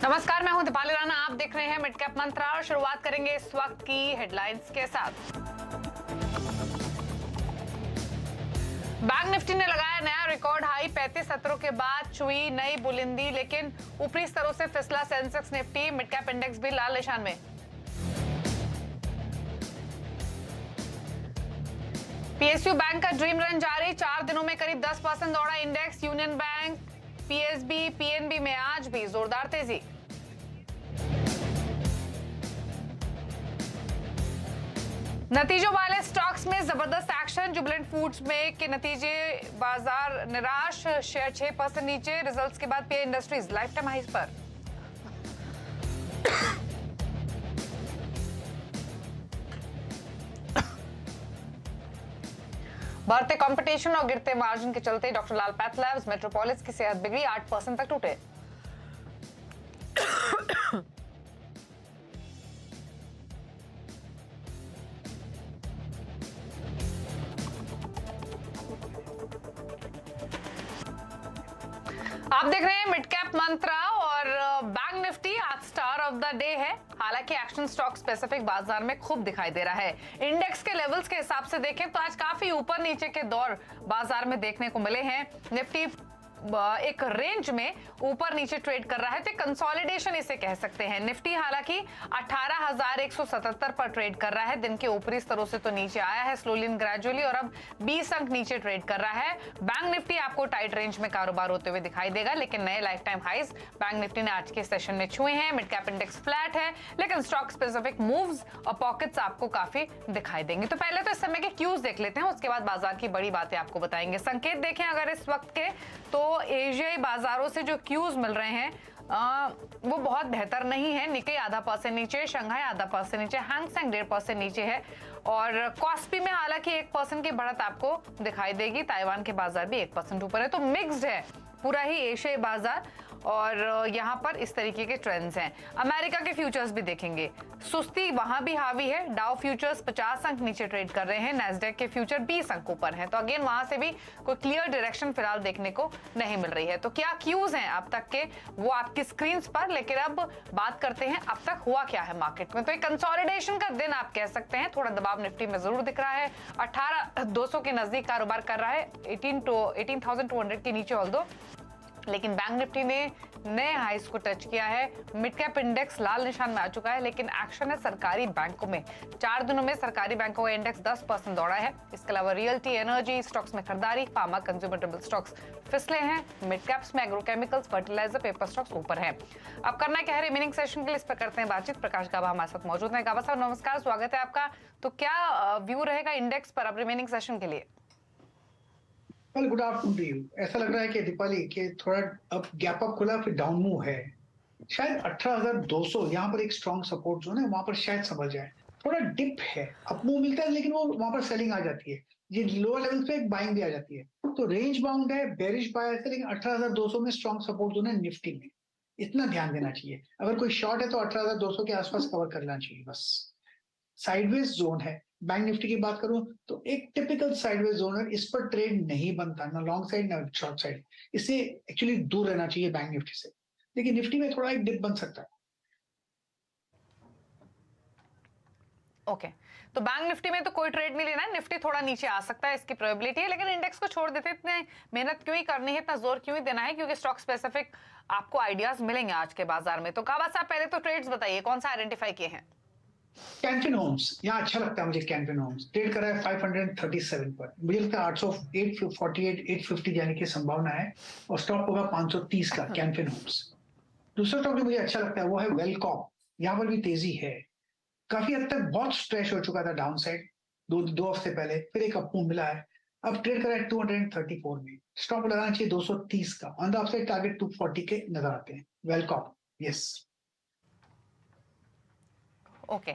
नमस्कार, मैं हूं दीपाली राणा। आप देख रहे हैं मिड कैप मंत्रा और शुरुआत करेंगे इस वक्त की हेडलाइंस के साथ। बैंक निफ्टी ने लगाया नया रिकॉर्ड हाई। 35 सत्रों के बाद छुई नई बुलंदी, लेकिन ऊपरी स्तरों से फिसला Sensex Nifty. Mid cap index भी लाल निशान में। पीएसयू बैंक का ड्रीम रन जारी। 4 दिनों में करीब 10% दौड़ा index. Union Bank, PSB, PNB में आज भी जोरदार तेजी। नतीजों वाले स्टॉक्स में जबरदस्त एक्शन। जुबिलेंट फूड्स में के नतीजे बाजार निराश, शेयर 6% नीचे। रिजल्ट्स के बाद पीए इंडस्ट्रीज लाइफ टाइम हाइज पर। बढ़ते कंपटीशन और गिरते मार्जिन के चलते डॉक्टर लाल पैथलैब्स मेट्रोपोलिस की सेहत बिगड़ी, 8% तक टूटे। आप देख रहे हैं मिड कैप मंत्रा और बैंक निफ्टी आज स्टार ऑफ द डे है। हालांकि एक्शन स्टॉक स्पेसिफिक बाजार में खूब दिखाई दे रहा है। इंडेक्स के लेवल्स के हिसाब से देखें तो आज काफी ऊपर नीचे के दौर बाजार में देखने को मिले हैं। निफ्टी एक रेंज में ऊपर नीचे ट्रेड कर रहा है, तो कंसोलिडेशन इसे कह सकते हैं। निफ्टी हालांकि 18,177 पर ट्रेड कर रहा है। दिन के ऊपरी स्तरों से तो नीचे आया है स्लोली एंड ग्रेजुअली, और अब 20 अंक नीचे ट्रेड कर रहा है। बैंक निफ्टी आपको टाइट रेंज में कारोबार होते हुए दिखाई देगा, लेकिन नए lifetime highs bank Nifty ने आज के सेशन में छुए हैं। मिड कैप इंडेक्स फ्लैट है, लेकिन स्टॉक स्पेसिफिक मूव्स और पॉकेट्स आपको काफी दिखाई देंगे। तो पहले तो इस समय के क्यूज देख लेते हैं, उसके बाद बाजार की बड़ी बातें आपको बताएंगे। संकेत देखें अगर इस वक्त के, तो एशियाई बाजारों से जो क्यूज मिल रहे हैं वो बहुत बेहतर नहीं है। निक्केई ½ % नीचे, शंघाई ½% नीचे, हैंग सेंग 1.5% नीचे है, और कॉस्पी में हालांकि 1% की बढ़त आपको दिखाई देगी। ताइवान के बाजार भी 1% ऊपर है, तो मिक्स्ड है पूरा ही एशियाई बाजार, और यहाँ पर इस तरीके के ट्रेंड्स हैं। अमेरिका के फ्यूचर्स भी देखेंगे, सुस्ती वहां भी हावी है। डाउ फ्यूचर्स 50 अंक नीचे ट्रेड कर रहे हैं, नैस्डैक के फ्यूचर 20 अंक ऊपर हैं। तो अगेन वहां से भी कोई क्लियर डायरेक्शन फिलहाल देखने को नहीं मिल रही है। तो क्या क्यूज हैं अब तक के, वो आपकी स्क्रीन पर, लेकिन अब बात करते हैं अब तक हुआ क्या है मार्केट में। तो एक कंसोलिडेशन का दिन आप कह सकते हैं। थोड़ा दबाव निफ्टी में जरूर दिख रहा है, 18,200 के नजदीक कारोबार कर रहा है, 18,200 के नीचे ऑल्दो, लेकिन बैंक निफ्टी ने नए हाइस को टच किया है। मिड कैप इंडेक्स लाल निशान में आ चुका है, लेकिन एक्शन है सरकारी बैंकों में। 4 दिनों में सरकारी बैंकों का इंडेक्स 10% दौड़ा है। इसके अलावा रियल्टी, एनर्जी स्टॉक्स में खरीदारी, फार्मा, कंज्यूमर ड्यूरेबल स्टॉक्स फिसले हैं। मिड कैप्स में एग्रोकेमिकल्स, फर्टिलाइजर, पेपर स्टॉक्स ऊपर है। अब करना क्या है, रिमेनिंग सेशन के लिए इस पर करते हैं बातचीत। प्रकाश गाबा हमारे साथ मौजूद है। गाबा साहब नमस्कार, स्वागत है आपका। तो क्या व्यू रहेगा इंडेक्स पर अब रिमेनिंग सेशन के लिए? Well, good afternoon to you. ऐसा लग रहा है कि दीपाली के थोड़ा अब गैप अप खुला, फिर डाउन मूव है। शायद 18,200 यहाँ पर एक स्ट्रॉन्ग सपोर्ट जोन है, वहां पर शायद समझ जाए। थोड़ा डिप है, अप मूव मिलता है, लेकिन वो वहां पर सेलिंग आ जाती है। ये लोअर लेवल पे एक बाइंग भी आ जाती है। तो रेंज बाउंड है, बेरिश बायस है, लेकिन 18,200 में स्ट्रॉन्ग सपोर्ट जोन है निफ्टी में। इतना ध्यान देना चाहिए। अगर कोई शॉर्ट है तो 18,200 के आसपास कवर करना चाहिए बस। साइडवेज जोन है। बैंक निफ्टी की बात करूं तो एक टिपिकल साइडवेज जोन है, इस पर ट्रेड नहीं बनता, ना लॉन्ग साइड ना शॉर्ट साइड। इससे एक्चुअली दूर रहना चाहिए बैंक निफ्टी से। लेकिन निफ्टी में थोड़ा एक डिप बन सकता है। ओके, तो बैंक निफ्टी में तो कोई ट्रेड नहीं लेना है, निफ्टी थोड़ा नीचे आ सकता है, इसकी प्रोबेबिलिटी है। लेकिन इंडेक्स को छोड़ देते, इतने मेहनत क्यों ही करनी है, इतना जोर क्यों ही देना है, क्योंकि स्टॉक स्पेसिफिक आपको आइडियाज मिलेंगे आज के बाजार में। तो काबा साहब पहले तो ट्रेड्स बताइए, कौन सा आइडेंटिफाई किए हैं? कैनफिन होम्स यहाँ अच्छा लगता है मुझे। कैनफिन होम्स ट्रेड कर रहा है 537 पर। मुझे लगता है 848 850 जाने की संभावना है, और स्टॉप होगा 530 का कैनफिन होम्स। दूसरा स्टॉक जो मुझे अच्छा लगता है वो है वेलकॉम। यहाँ पर भी तेजी है। काफी हद तक बहुत स्ट्रेच हो चुका था डाउन साइड दो हफ्ते पहले, फिर एक अप मूव मिला है। अब ट्रेड कर रहा है 234 में। स्टॉप लगाना चाहिए 230 का। ऑन द अपसाइड टारगेट 240 के नजर आते हैं। वेलकॉम, यस। ओके,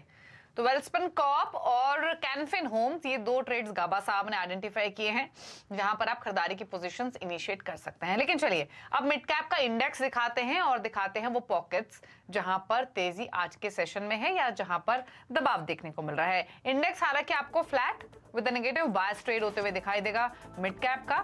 तो वेल्सपन कॉर्प और कैनफिन होम्स, ये दो ट्रेड्स गाबा साहब ने आइडेंटिफाई किए हैं जहां पर आप खरीदारी की पोजीशंस इनिशिएट कर सकते हैं। लेकिन चलिए अब मिड कैप का इंडेक्स दिखाते हैं और दिखाते हैं वो पॉकेट्स जहां पर तेजी आज के सेशन में है या जहां पर दबाव देखने को मिल रहा है। इंडेक्स हालांकि आपको flat with negative bias trade होते हुए दिखाई देगा। मिड कैप का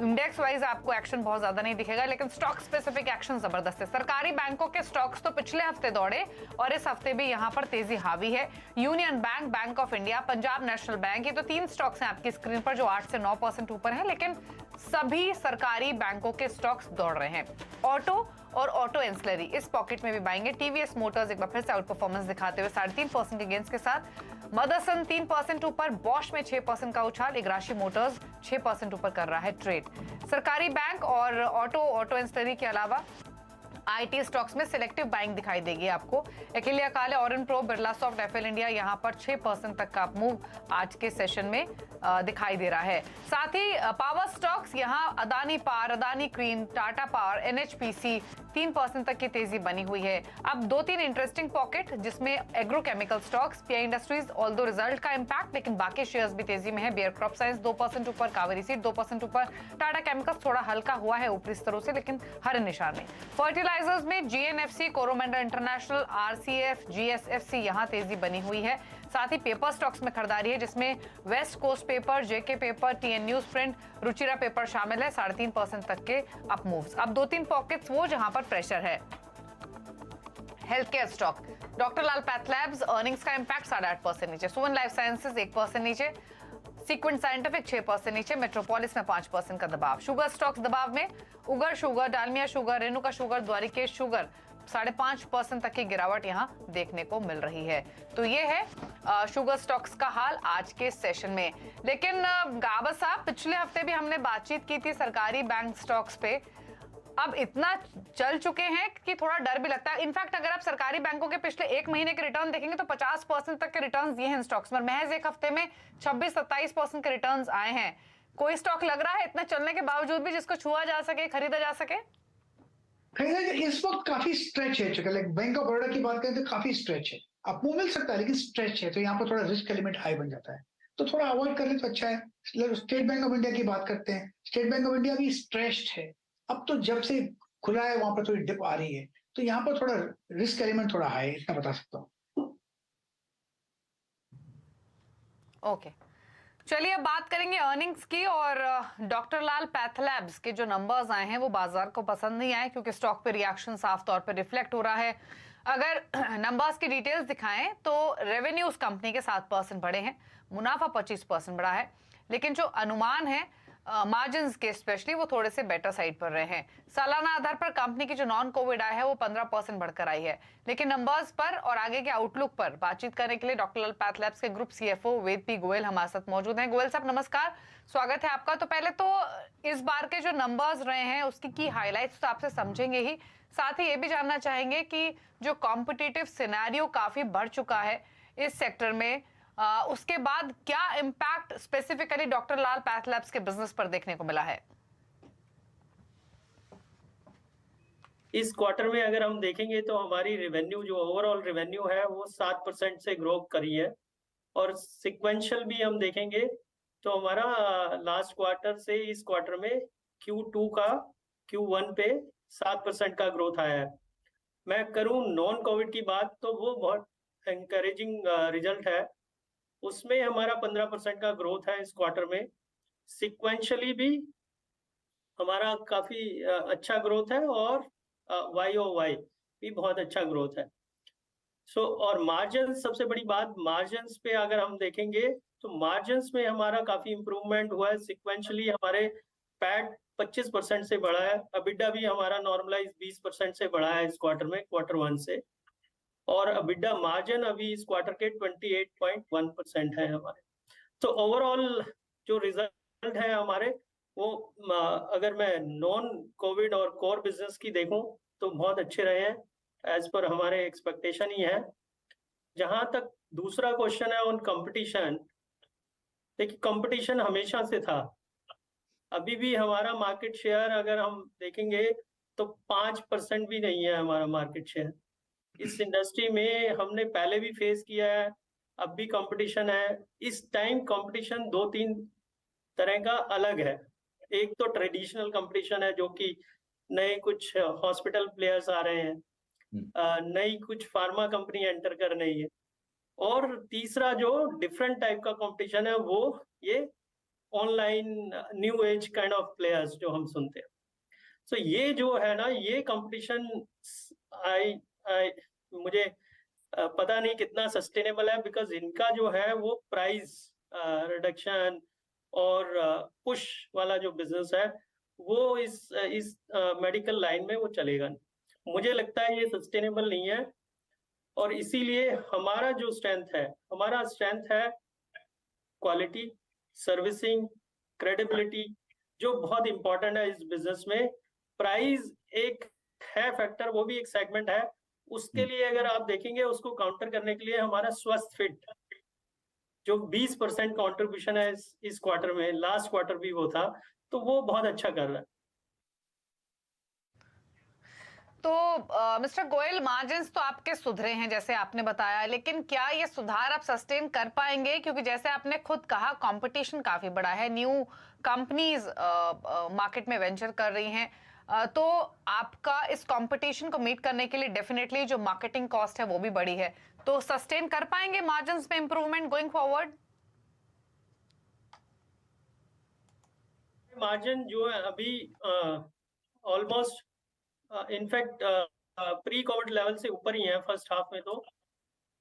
इंडेक्स वाइज आपको एक्शन बहुत ज्यादा नहीं दिखेगा, लेकिन स्टॉक स्पेसिफिक एक्शन जबरदस्त है। सरकारी बैंकों के स्टॉक्स तो पिछले हफ्ते दौड़े और इस हफ्ते भी यहां पर तेजी हावी है। Union bank, bank of India, Punjab national bank, ये तो 3 स्टॉक्स हैं आपकी स्क्रीन पर जो 8 से 9% ऊपर हैं, लेकिन सभी सरकारी बैंकों के स्टॉक्स दौड़ रहे हैं। ऑटो और ऑटो एंसिलरी इस पॉकेट में भी बाएंगे। टीवीएस मोटर्स एक बार फिर से आउट परफॉर्मेंस दिखाते हुए 3.5% के गेंस के साथ। मदरसन 3% ऊपर, बॉश में 6% का उछाल, इग्राशी मोटर्स 6% ऊपर कर रहा है ट्रेड। सरकारी बैंक और ऑटो एंसिलरी के अलावा आईटी स्टॉक्स में सिलेक्टिव बाइंग दिखाई देगी आपको। Accelya Kale, Aurionpro, Birla soft, FL India, यहां पर 6% तक का मूव आज के सेशन में दिखाई दे रहा है। साथ ही पावर स्टॉक्स यहां Adani power, Adani green, Tata power, NHPC 3% तक की तेजी बनी हुई है। अब 2-3 इंटरेस्टिंग पॉकेट जिसमें agrochemical stocks, pi industries, although result का इंपैक्ट, लेकिन बाकी शेयर्स भी तेजी में है। बियर क्रॉप साइंस 2% ऊपर, कावेरी सीड 2% ऊपर, टाटा केमिकल्स थोड़ा हल्का हुआ है ऊपरी स्तरों से लेकिन हर निशान में। फर्टिलाइजर्स में GNFC, Coromandel international, RCF, GSFC यहां तेजी बनी हुई है। साथ ही पेपर स्टॉक्स में खरीदारी है जिसमें West Coast paper, JK paper, TN news print, Ruchira paper शामिल है। 3.5% तक के अप मूव्स। अब 2-3 पॉकेट्स वो जहां पर प्रेशर है। हेल्थ केयर स्टॉक, डॉक्टर लाल पैथलैब्स अर्निंग्स का इंपैक्ट 8.5% नीचे, सुवन लाइफ साइंसेज 1% नीचे, सीक्वेंट साइंटिफिक 6% नीचे, मेट्रोपोलिस में 5% का दबाव। शुगर स्टॉक्स दबाव में, Ugar sugar, Dalmia sugar, Renuka sugar, Dwarikesh sugar 5.5% तक की गिरावट यहां देखने को मिल रही है। तो ये है शुगर स्टॉक्स का हाल आज के सेशन में। लेकिन गाबा साहब, पिछले हफ्ते भी हमने बातचीत की थी सरकारी बैंक स्टॉक्स पे, अब इतना चल चुके हैं कि थोड़ा डर भी लगता है। इनफैक्ट अगर आप सरकारी बैंकों के पिछले 1 महीने के रिटर्न देखेंगे तो 50% तक के रिटर्न दिए हैं स्टॉक्स में। महज एक हफ्ते में 26-27% के रिटर्न आए हैं। कोई स्टॉक लग रहा है इतना चलने के बावजूद भी जिसको छुआ जा सके, खरीदा जा सके? इस वक्त काफी स्ट्रेच है, चूंकि लाइक बैंक ऑफ बड़ौदा की बात करें तो काफी स्ट्रेच है। अप मूव मिल सकता है लेकिन स्ट्रेच है, तो यहाँ पर थोड़ा रिस्क एलिमेंट हाई बन जाता है, तो थोड़ा अवॉइड कर ले तो अच्छा है। स्टेट बैंक ऑफ इंडिया की बात करते हैं, स्टेट बैंक ऑफ इंडिया भी स्ट्रेच्ड है। अब तो जब से खुला है वहां पर थोड़ी डिप आ रही है, तो यहाँ पर थोड़ा रिस्क एलिमेंट थोड़ा हाई है, इतना बता सकता हूँ। ओके, चलिए अब बात करेंगे अर्निंग्स की। और डॉक्टर लाल पैथलैब्स के जो नंबर्स आए हैं वो बाजार को पसंद नहीं आए क्योंकि स्टॉक पे रिएक्शन साफ तौर पे रिफ्लेक्ट हो रहा है। अगर नंबर्स की डिटेल्स दिखाएं तो रेवेन्यूज कंपनी के 7% बढ़े हैं, मुनाफा 25% बढ़ा है, लेकिन जो अनुमान है मार्जिन के स्पेशली वो थोड़े से बेटर साइड पर रहे हैं। सालाना आधार पर कंपनी की जो नॉन कोविड आय है वो 15% बढ़कर आई है। लेकिन नंबर्स पर और आगे के आउटलुक पर बातचीत करने के लिए डॉक्टर लाल पैथलैब्स के ग्रुप सीएफओ वेद पी गोयल हमारे साथ मौजूद हैं। गोयल साहब नमस्कार, स्वागत है आपका। तो पहले तो इस बार के जो नंबर्स रहे हैं उसकी की हाईलाइट्स तो आपसे समझेंगे ही, साथ ही ये भी जानना चाहेंगे कि जो कॉम्पिटिटिव सिनेरियो काफी बढ़ चुका है इस सेक्टर में, उसके बाद क्या इंपैक्ट स्पेसिफिकली डॉक्टर लाल पैथलैब्स के बिजनेस पर देखने को मिला है? इस क्वार्टर में अगर हम देखेंगे तो हमारी रेवेन्यू, जो ओवरऑल रेवेन्यू है वो 7% से ग्रो करी है, और सिक्वेंशियल भी हम देखेंगे तो हमारा लास्ट क्वार्टर से इस क्वार्टर में Q2 का Q1 पे 7% का ग्रोथ आया है। मैं करूं नॉन कोविड की बात तो वो बहुत एनकरेजिंग रिजल्ट है, उसमें हमारा 15% का ग्रोथ है इस क्वार्टर में। सिक्वेंशियली भी हमारा काफी अच्छा ग्रोथ है, और YOY भी बहुत अच्छा ग्रोथ है। और मार्जिन, सबसे बड़ी बात मार्जिन्स पे अगर हम देखेंगे तो मार्जिन्स में हमारा काफी इंप्रूवमेंट हुआ है। सिक्वेंशियली हमारे पैट 25% से बढ़ा है, अबिडा भी हमारा नॉर्मलाइज 20% से बढ़ा है इस क्वार्टर में, Q1 से, और अबिडा मार्जिन अभी इस क्वार्टर के 28.1% है हमारे। तो ओवरऑल जो रिजल्ट है हमारे वो, अगर मैं नॉन कोविड और कोर बिजनेस की देखूं तो बहुत अच्छे रहे हैं, एज पर हमारे एक्सपेक्टेशन ही है। जहां तक दूसरा क्वेश्चन है ऑन कंपटीशन, देखिए कंपटीशन हमेशा से था, अभी भी हमारा मार्केट शेयर अगर हम देखेंगे तो 5% भी नहीं है हमारा मार्केट शेयर। इस इंडस्ट्री में हमने पहले भी फेस किया है अब भी कंपटीशन है। इस टाइम कंपटीशन 2-3 तरह का अलग है। एक तो ट्रेडिशनल कंपटीशन है, जो कि नए कुछ हॉस्पिटल प्लेयर्स आ रहे हैं, नई कुछ फार्मा कंपनी एंटर कर रही है, और तीसरा जो डिफरेंट टाइप का कंपटीशन है वो ये online new age kind of players जो हम सुनते हैं। सो ये जो है ना, ये कंपटीशन आई आई मुझे पता नहीं कितना सस्टेनेबल है, बिकॉज इनका जो है वो प्राइस रिडक्शन और पुश वाला जो बिजनेस है वो इस मेडिकल लाइन में वो चलेगा नहीं। मुझे लगता है ये सस्टेनेबल नहीं है, और इसीलिए हमारा जो स्ट्रेंथ है क्वालिटी, सर्विसिंग, क्रेडिबिलिटी, जो बहुत इंपॉर्टेंट है इस बिजनेस में। प्राइस एक है फैक्टर, वो भी एक सेगमेंट है। उसके लिए अगर आप देखेंगे, उसको काउंटर करने के लिए हमारा स्वस्थ फिट जो 20% कंट्रीब्यूशन है इस क्वार्टर में, लास्ट क्वार्टर भी वो था, तो वो बहुत अच्छा कर रहा है। तो मिस्टर गोयल, मार्जिन्स तो आपके सुधरे हैं जैसे आपने बताया, लेकिन क्या ये सुधार आप सस्टेन कर पाएंगे? क्योंकि जैसे आपने खुद कहा, कंपटीशन काफी बड़ा है, न्यू कंपनीज मार्केट में वेंचर कर रही हैं, तो आपका इस कंपटीशन को मीट करने के लिए डेफिनेटली जो मार्केटिंग कॉस्ट है वो भी बड़ी है। तो सस्टेन कर पाएंगे मार्जिन्स में इंप्रूवमेंट गोइंग फॉरवर्ड? मार्जिन जो है अभी almost in fact pre Covid level से ऊपर ही है फर्स्ट हाफ में, तो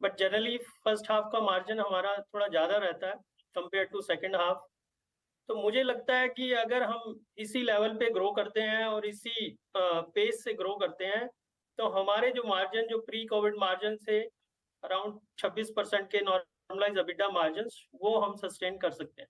बट जनरली फर्स्ट हाफ का मार्जिन हमारा थोड़ा ज्यादा रहता है कंपेयर टू सेकंड हाफ। तो मुझे लगता है कि अगर हम इसी लेवल पे ग्रो करते हैं और इसी पेस से ग्रो करते हैं, तो हमारे जो मार्जिन, जो प्री कोविड मार्जिन से अराउंड 26% के नॉर्मलाइज एबिटा मार्जिन, वो हम सस्टेन कर सकते हैं।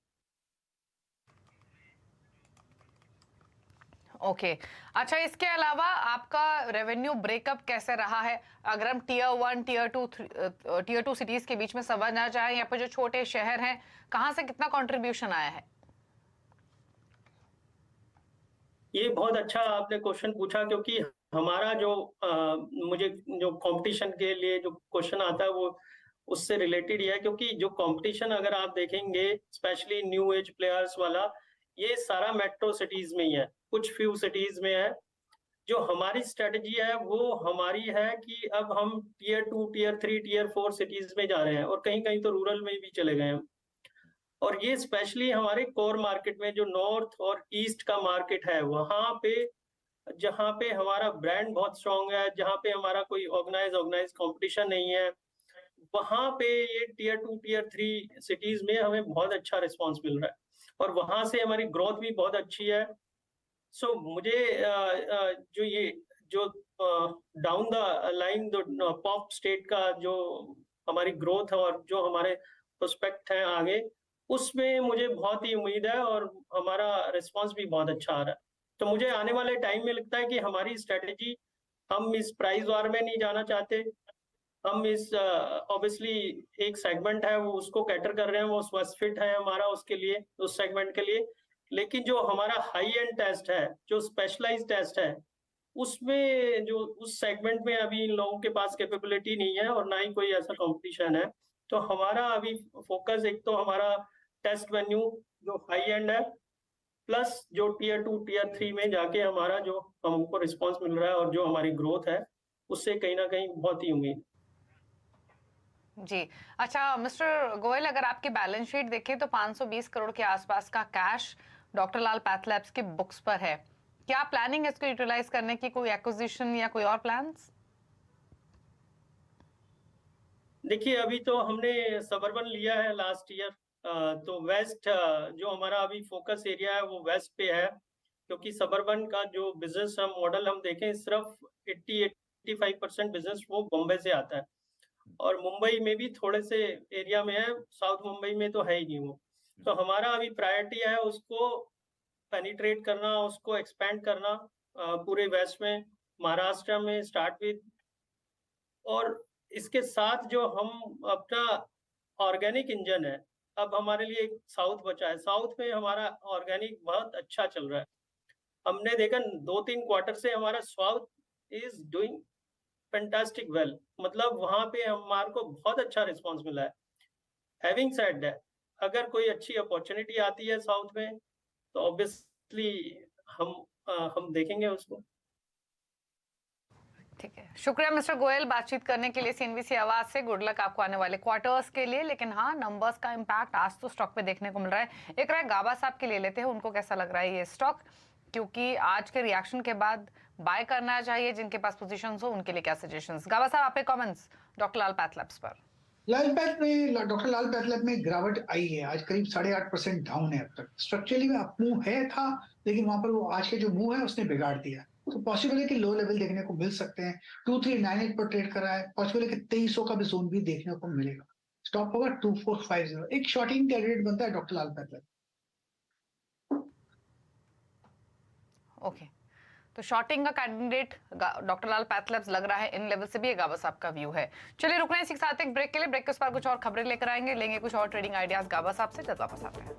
ओके अच्छा, इसके अलावा आपका रेवेन्यू ब्रेकअप कैसे रहा है? अगर हम टीयर 1, टीयर 2 सिटीज के बीच में समझना चाहें, या फिर जो छोटे शहर हैं, कहां से कितना कंट्रीब्यूशन आया है? ये बहुत अच्छा आपने क्वेश्चन पूछा, क्योंकि हमारा मुझे जो कंपटीशन के लिए जो क्वेश्चन आता है वो उससे रिलेटेड ही है। क्योंकि जो कंपटीशन अगर आप देखेंगे, स्पेशली न्यू एज प्लेयर्स वाला, ये सारा मेट्रो सिटीज में ही है, कुछ फ्यू सिटीज में है। जो हमारी स्ट्रेटजी है वो हमारी है कि अब हम टीयर 2, टीयर 3, टीयर 4 सिटीज में जा रहे हैं, और कहीं कहीं तो रूरल में भी चले गए हैं। और ये स्पेशली हमारे कोर मार्केट में, जो नॉर्थ और ईस्ट का मार्केट है, वहां पे जहाँ पे हमारा ब्रांड बहुत स्ट्रांग है, जहाँ पे हमारा कोई ऑर्गेनाइज कंपटीशन नहीं है, वहां पे ये टीयर 2, टीयर 3 सिटीज में हमें बहुत अच्छा रिस्पांस मिल रहा है, और वहां से हमारी ग्रोथ भी बहुत अच्छी है। सो मुझे जो down the line pop state का जो हमारी ग्रोथ है और जो हमारे प्रोस्पेक्ट है आगे, उसमें मुझे बहुत ही उम्मीद है, और हमारा रिस्पांस भी बहुत अच्छा आ रहा है। तो मुझे आने वाले टाइम में लगता है कि हमारी स्ट्रेटेजी, हम इस प्राइस वार में नहीं जाना चाहते। हम इस ऑब्वियसली एक सेगमेंट है वो उसको कैटर कर रहे हैं, वो स्वस्थ फिट है हमारा उसके लिए, उस सेगमेंट के लिए। लेकिन जो हमारा हाई एंड टेस्ट है, जो स्पेशलाइज्ड टेस्ट है, उसमें जो उस सेगमेंट में अभी इन लोगों के पास कैपेबिलिटी नहीं है, और ना ही कोई ऐसा कंपटीशन है। तो हमारा अभी फोकस, एक तो हमारा टेस्ट वेन्यू जो हाई एंड है, प्लस जो टीयर 2, टीयर 3 में जाके हमारा जो हमको रिस्पांस मिल रहा है और जो हमारी ग्रोथ है, उससे कहीं ना कहीं बहुत ही उम्मीद। जी अच्छा मिस्टर गोयल, अगर आपकी बैलेंस शीट देखें तो 520 करोड़ के आसपास का कैश डॉक्टर लाल पैथलैब्स की बुक्स पर है। क्या प्लानिंग है इसको यूटिलाइज करने की? कोई एक्विजिशन या कोई और प्लान्स? देखिए, अभी तो हमने सबर्बन लिया है लास्ट ईयर, तो वेस्ट जो हमारा अभी फोकस एरिया है वो वेस्ट पे है, क्योंकि सबर्बन का जो बिजनेस मॉडल हम देखें, सिर्फ 80-85% बिजनेस वो बॉम्बे से आता है, और मुंबई में भी थोड़े से एरिया में है, साउथ मुंबई में तो है ही नहीं वो। तो हमारा अभी प्रायोरिटी है उसको पेनिट्रेट करना, उसको एक्सपेंड करना पूरे वेस्ट में, महाराष्ट्र में स्टार्ट विद, और इसके साथ जो हम अपना ऑर्गेनिक इंजन है, अब हमारे लिए एक साउथ बचा है। साउथ में हमारा ऑर्गेनिक बहुत अच्छा चल रहा है। हमने देखा 2-3 क्वार्टर से हमारा south is doing fantastic well, मतलब वहां पे हमारे को बहुत अच्छा रिस्पांस मिला है। हैविंग सेड दैट, अगर कोई अच्छी अपॉर्चुनिटी आती है साउथ में तो ऑब्वियसली हम देखेंगे उसको। ठीक है, शुक्रिया मिस्टर गोयल बातचीत करने के लिए सीएनबीसी आवाज से। गुड लक आपको आने वाले क्वार्टर्स के लिए। लेकिन हाँ, नंबर्स का इम्पैक्ट आज तो स्टॉक पे देखने को मिल रहा है। एक राय गाबा साहब के ले लेते हैं, उनको कैसा लग रहा है ये स्टॉक, क्योंकि आज के रिएक्शन के बाद बाय करना चाहिए जिनके पास पोजीशंस हो, उनके लिए क्या सजेशंस? गाबा साहब, आपके कमेंट्स डॉक्टर लाल पैथलैब्स पर। डॉक्टर लाल पैथलैब में गिरावट आई है, आज करीब 8.5% डाउन है। अब तक स्ट्रक्चरली में अप मूव है था, लेकिन वहां पर वो आज के जो मूव है उसने बिगाड़ दिया। तो पॉसिबल है कि लो लेवल देखने को मिल सकते हैं। 2398 पर ट्रेड कर रहा है, पॉसिबल है कि 2300 का भी जोन भी देखने को मिलेगा। स्टॉप होगा 2450। एक शॉर्टिंग कैंडिडेट बनता है डॉक्टर लाल पैथलैब। ओके, तो शॉर्टिंग का कैंडिडेट डॉक्टर लाल पैथलैब्स लग रहा है इन लेवल से भी। ये गाबा साहब का व्यू है। चलिए रुकना है इसी के साथ एक ब्रेक के लिए। ब्रेक के उस पर कुछ और खबरें लेकर आएंगे, लेंगे कुछ और ट्रेडिंग आइडियाज गाबा साहब से। जब वापस आते हैं।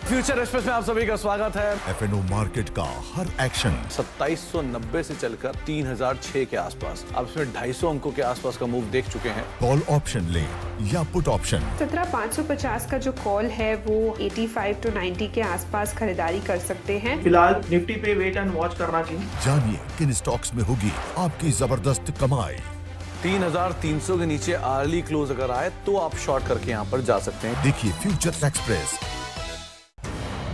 फ्यूचर एक्सप्रेस में आप सभी का स्वागत है। एफएनओ मार्केट का हर एक्शन 2790 से चलकर 3006 के आसपास, अब इसमें 250 अंकों के आसपास का मूव देख चुके हैं। कॉल ऑप्शन ले या पुट ऑप्शन 17550 का जो कॉल है वो 85 to 90 के आसपास खरीदारी कर सकते हैं। फिलहाल निफ्टी पे वेट एंड वॉच करना चाहिए। जानिए किन स्टॉक्स में होगी आपकी जबरदस्त कमाई। 3300 के नीचे अर्ली क्लोज अगर आए तो आप शॉर्ट करके यहाँ पर जा सकते हैं। देखिए फ्यूचर एक्सप्रेस।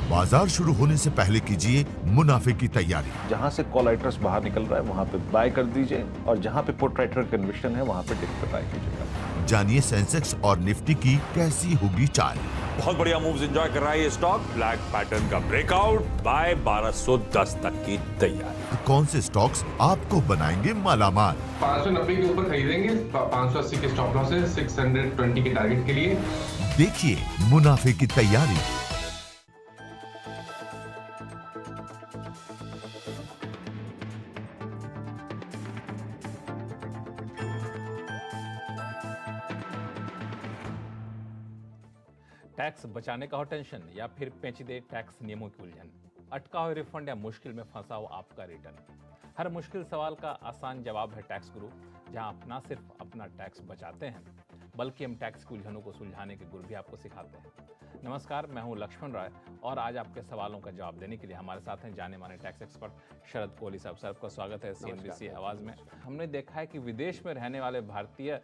बाजार शुरू होने से पहले कीजिए मुनाफे की तैयारी। जहां से कॉल राइटर्स बाहर निकल रहा है वहां पे बाय कर दीजिए, और जहां पे पुट राइटर कन्विक्शन है वहां पे डिप पे बाय कीजिएगा। जानिए सेंसेक्स और निफ्टी की कैसी होगी चाल। बहुत बढ़िया मूव्स एंजॉय कर रहा है ये स्टॉक। ब्लैक पैटर्न का ब्रेकआउट, बाय 1210 तक की तैयारी। तो कौन से स्टॉक्स आपको बनाएंगे मालामाल? 590 के ऊपर खरीदेंगे, 580 के स्टॉप लॉस है, 620 के टारगेट के लिए। देखिए मुनाफे की तैयारी। टैक्स बचाने का हो टेंशन, या फिर पेचीदे टैक्स नियमों की उलझन, अटका हो रिफंड या मुश्किल में फंसा हो आपका रिटर्न, हर मुश्किल सवाल का आसान जवाब है टैक्स गुरु, जहां आप ना सिर्फ अपना टैक्स बचाते हैं बल्कि हम टैक्स की उलझनों को सुलझाने के गुर भी आपको सिखाते हैं। नमस्कार, मैं हूं लक्ष्मण राय और आज आपके सवालों का जवाब देने के लिए हमारे साथ हैं जाने माने टैक्स एक्सपर्ट शरद कोहली साहब। सर, आपका स्वागत है सीएनबीसी आवाज में। हमने देखा है कि विदेश में रहने वाले भारतीय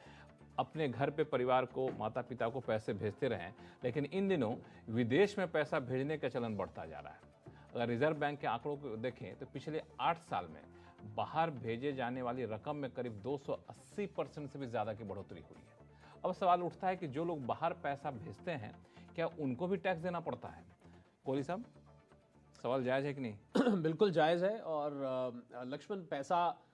अपने घर पे परिवार को, माता पिता को पैसे भेजते रहें, लेकिन इन दिनों विदेश में पैसा भेजने का चलन बढ़ता जा रहा है। अगर रिजर्व बैंक के आंकड़ों को देखें तो पिछले 8 साल में बाहर भेजे जाने वाली रकम में करीब 280% से भी ज्यादा की बढ़ोतरी हुई है। अब सवाल उठता है कि जो लोग बाहर पैसा भेजते हैं क्या उनको भी टैक्स देना पड़ता है? कोहली साहब, सवाल जायज है कि नहीं? बिल्कुल जायज है। और लक्ष्मण, पैसा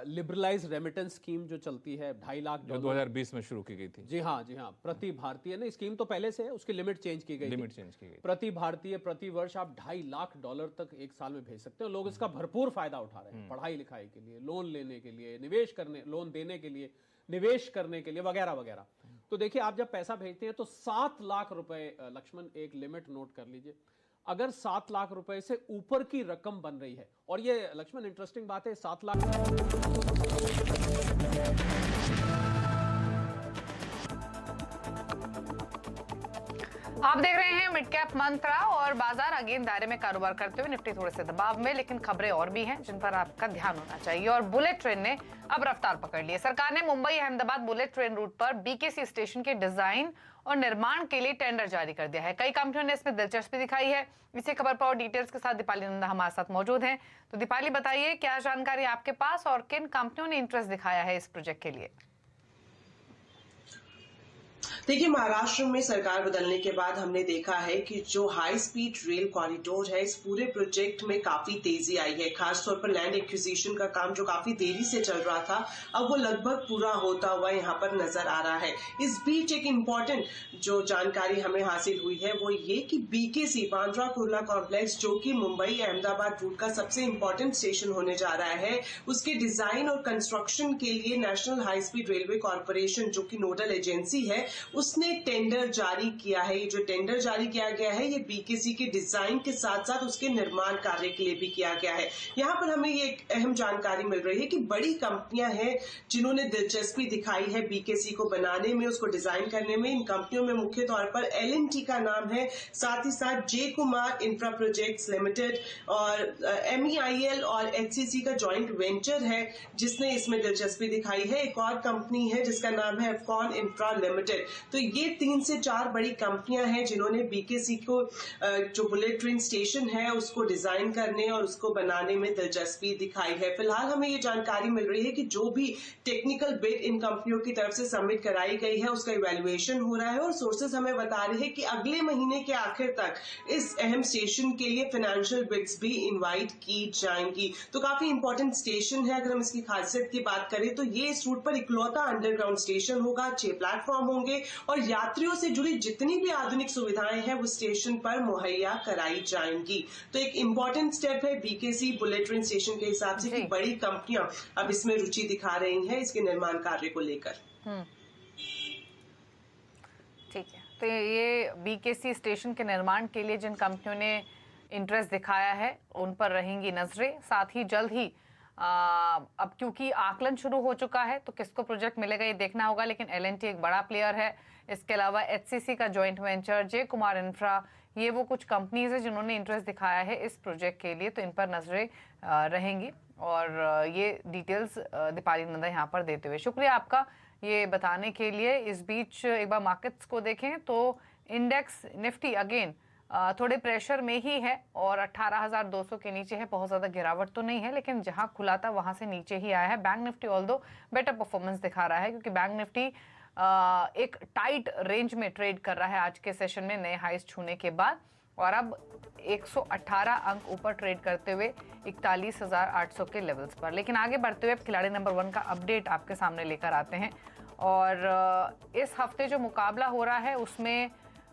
लिबरलाइज रेमिटेंस स्कीम जो चलती है 2.5 लाख जो 2020 में शुरू की गई थी। जी हाँ, प्रति भारतीय ने, स्कीम तो पहले से है, उसकी लिमिट चेंज की गई। प्रति भारतीय प्रति वर्ष आप $2.5 लाख तक एक साल में भेज सकते हो। लोग इसका भरपूर फायदा उठा रहे हैं, पढ़ाई लिखाई के लिए, लोन लेने के लिए, निवेश करने, लोन देने के लिए, निवेश करने के लिए, वगैरह वगैरह। तो देखिए, आप जब पैसा भेजते हैं तो 7 लाख रुपए, लक्ष्मण एक लिमिट नोट कर लीजिए, अगर 7 लाख रुपए से ऊपर की रकम बन रही है, और ये लक्ष्मण इंटरेस्टिंग बात है, 7 लाख आप देख रहे हैं मिड कैप मंत्रा और बाजार अगेन दायरे में कारोबार करते हुए, निफ्टी थोड़े से दबाव में, लेकिन खबरें और भी हैं जिन पर आपका ध्यान होना चाहिए। और बुलेट ट्रेन ने अब रफ्तार पकड़ ली है। सरकार ने Mumbai Ahmedabad bullet train route पर बीकेसी स्टेशन के डिजाइन और निर्माण के लिए टेंडर जारी कर दिया है। कई कंपनियों ने इसमें दिलचस्पी दिखाई है। इसी खबर पर और डिटेल्स के साथ दीपाली नंदा हमारे साथ मौजूद हैं। तो दीपाली, बताइए क्या जानकारी आपके पास और किन कंपनियों ने इंटरेस्ट दिखाया है इस प्रोजेक्ट के लिए? देखिए, महाराष्ट्र में सरकार बदलने के बाद हमने देखा है कि जो हाई स्पीड रेल कॉरिडोर है, इस पूरे प्रोजेक्ट में काफी तेजी आई है। खासतौर पर लैंड एक्विजिशन का काम जो काफी देरी से चल रहा था, अब वो लगभग पूरा होता हुआ यहाँ पर नजर आ रहा है। इस बीच एक इम्पॉर्टेंट जो जानकारी हमें हासिल हुई है वो ये कि बीकेसी बांद्रा कुर्ला कॉम्प्लेक्स, जो कि मुंबई अहमदाबाद रूट का सबसे इम्पोर्टेंट स्टेशन होने जा रहा है, उसके डिजाइन और कंस्ट्रक्शन के लिए national high speed railway corporation, जो कि नोडल एजेंसी है, उसने टेंडर जारी किया है। ये जो टेंडर जारी किया गया है ये बीकेसी के डिजाइन के साथ साथ उसके निर्माण कार्य के लिए भी किया गया है। यहाँ पर हमें ये एक अहम जानकारी मिल रही है कि बड़ी कंपनियां हैं जिन्होंने दिलचस्पी दिखाई है बीकेसी को बनाने में, उसको डिजाइन करने में। इन कंपनियों में मुख्य तौर पर L&T का नाम है, साथ ही साथ जे कुमार इंफ्रा प्रोजेक्ट्स लिमिटेड और MEIL और HCC का जॉइंट वेंचर है जिसने इसमें दिलचस्पी दिखाई है। एक और कंपनी है जिसका नाम है एफकॉन इंफ्रा लिमिटेड। तो ये 3 से 4 बड़ी कंपनियां हैं जिन्होंने बीकेसी को जो बुलेट ट्रेन स्टेशन है उसको डिजाइन करने और उसको बनाने में दिलचस्पी दिखाई है। फिलहाल हमें ये जानकारी मिल रही है कि जो भी टेक्निकल बिड इन कंपनियों की तरफ से सबमिट कराई गई है उसका इवैल्यूएशन हो रहा है और सोर्सेज हमें बता रहे हैं कि अगले महीने के आखिर तक इस अहम स्टेशन के लिए फाइनेंशियल बिड्स भी इनवाइट की जाएंगी। तो काफी इंपॉर्टेंट स्टेशन है। अगर हम इसकी खासियत की बात करें तो ये इस रूट पर इकलौता अंडरग्राउंड स्टेशन होगा, 6 प्लेटफॉर्म होंगे और यात्रियों से जुड़ी जितनी भी आधुनिक सुविधाएं हैं वो स्टेशन पर मुहैया कराई जाएंगी। तो एक इंपॉर्टेंट स्टेप है बीकेसी बुलेट ट्रेन स्टेशन के हिसाब से कि बड़ी कंपनियां अब इसमें रुचि दिखा रही हैं इसके निर्माण कार्य को लेकर। ठीक है, तो ये बीकेसी स्टेशन के निर्माण के लिए जिन कंपनियों ने इंटरेस्ट दिखाया है उन पर रहेंगी नजरें। साथ ही जल्द ही अब क्योंकि आकलन शुरू हो चुका है तो किसको प्रोजेक्ट मिलेगा ये देखना होगा, लेकिन L&T एक बड़ा प्लेयर है। इसके अलावा HCC का जॉइंट वेंचर, जे कुमार इंफ्रा, ये वो कुछ कंपनीज है जिन्होंने इंटरेस्ट दिखाया है इस प्रोजेक्ट के लिए, तो इन पर नजरें रहेंगी। और ये डिटेल्स दीपाली नंदा यहाँ पर देते हुए शुक्रिया आपका ये बताने के लिए। इस बीच एक बार मार्केट्स को देखें तो इंडेक्स निफ्टी अगेन थोड़े प्रेशर में ही है और 18,200 के नीचे है। बहुत ज़्यादा गिरावट तो नहीं है लेकिन जहां खुला था वहां से नीचे ही आया है। Bank Nifty although better performance दिखा रहा है क्योंकि बैंक निफ्टी एक टाइट रेंज में ट्रेड कर रहा है आज के सेशन में नए हाईज छूने के बाद और अब 118 अंक ऊपर ट्रेड करते हुए 41,800 के लेवल्स पर। लेकिन आगे बढ़ते हुए खिलाड़ी नंबर 1 का अपडेट आपके सामने लेकर आते हैं और इस हफ्ते जो मुकाबला हो रहा है उसमें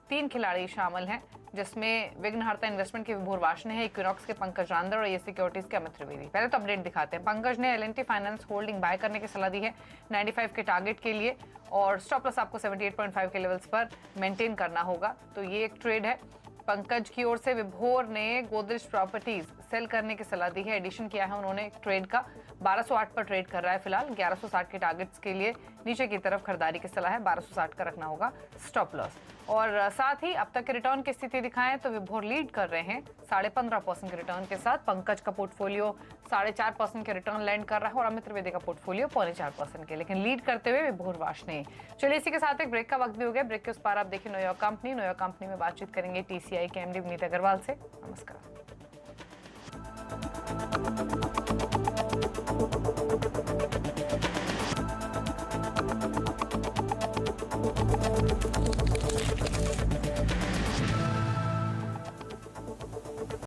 3 खिलाड़ी शामिल हैं जिसमें विघ्नहर्ता इन्वेस्टमेंट के विभोर वाशने हैं, इक्विनॉक्स के पंकज रांदर और ये सिक्योरिटीज के अमित त्रिवेदी। पहले तो अपडेट दिखाते हैं। पंकज ने L&T फाइनेंस होल्डिंग बाय करने की सलाह दी है 95 के टारगेट के लिए और स्टॉप लॉस आपको 78.5 के लेवल्स पर मेंटेन करना होगा। तो ये एक ट्रेड है। पंकज की ओर से विभोर ने गोदरेज प्रॉपर्टीज सेल करने की सलाह दी है, एडिशन किया है उन्होंने ट्रेड का। 1208 पर ट्रेड कर रहा है फिलहाल। 1160 के टारगेट्स के लिए नीचे की तरफ खरीदारी की सलाह है, 1260 का रखना होगा स्टॉप लॉस। और साथ ही अब तक के रिटर्न की स्थिति दिखाएं तो विभोर लीड कर रहे हैं 15.5% के रिटर्न के साथ। पंकज का पोर्टफोलियो 4.5% के रिटर्न लैंड कर रहा है और अमित त्रिवेदी का पोर्टफोलियो 4.5% के, लेकिन लीड करते हुए विभोर वाशने। चलिए इसी के साथ एक ब्रेक का वक्त भी हो गया। ब्रेक के उस पार आप देखिए न्यूयॉर्क कंपनी में बातचीत करेंगे TCI के MD विनीत अग्रवाल से। नमस्कार।